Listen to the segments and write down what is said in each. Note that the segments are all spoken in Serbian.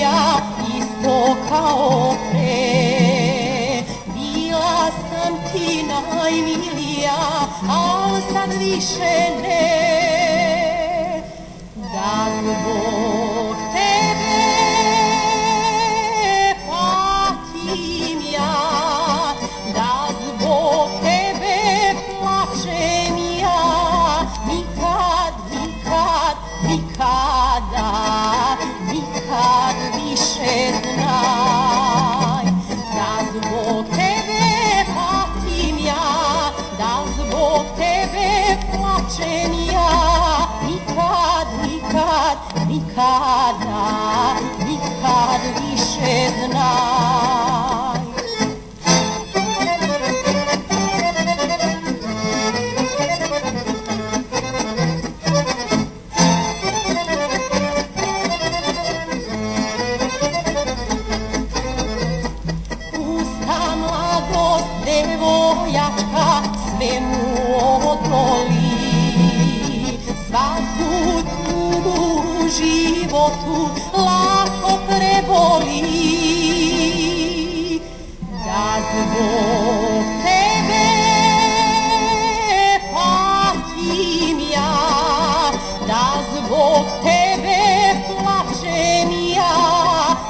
milija, isto kao pre. Bila sam ti najmilija, al sad više ne. Da zbog tebe patim ja, da zbog tebe plačem ja. Nikad, nikad, nikada, nikad više znaj. Da zbog tebe patim ja, da zbog tebe plačem ja. Nikad, nikad, nikada, nikad više znaj. Pusta mladost, devojaka, sve mu odoli. Svaku tugu u životu lako preboli. Da zbog tebe patim ja, da zbog tebe plačem ja.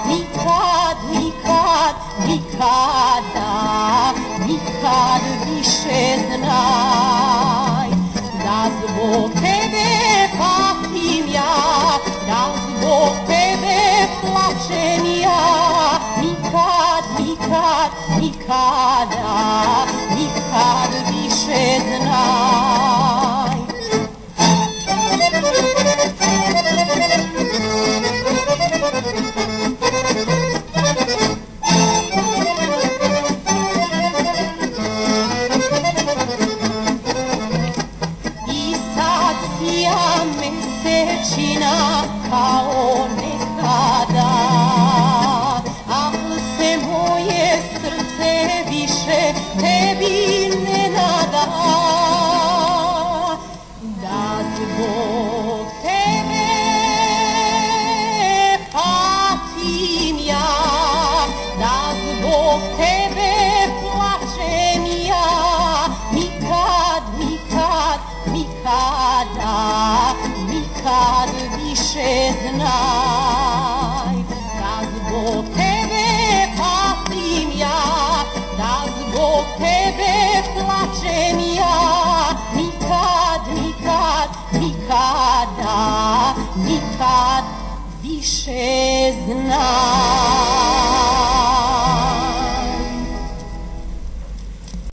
Nikad, nikad, nikada, nikad više znaj. Da zbog tebe patim ja, da zbog tebe plačem ja. Nikad, nikad, nikada, nikad više znaj. Sija mesečina kao nekada, al se moje srce više tebi ne nada. Da zbog tebe patim ja, da zbog tebe plačem ja. Nikad, nikad, nikada, nikad više znaj. Da zbog tebe patim ja, da zbog tebe plačem ja. Nikad, nikad, nikada, nikad više znaj.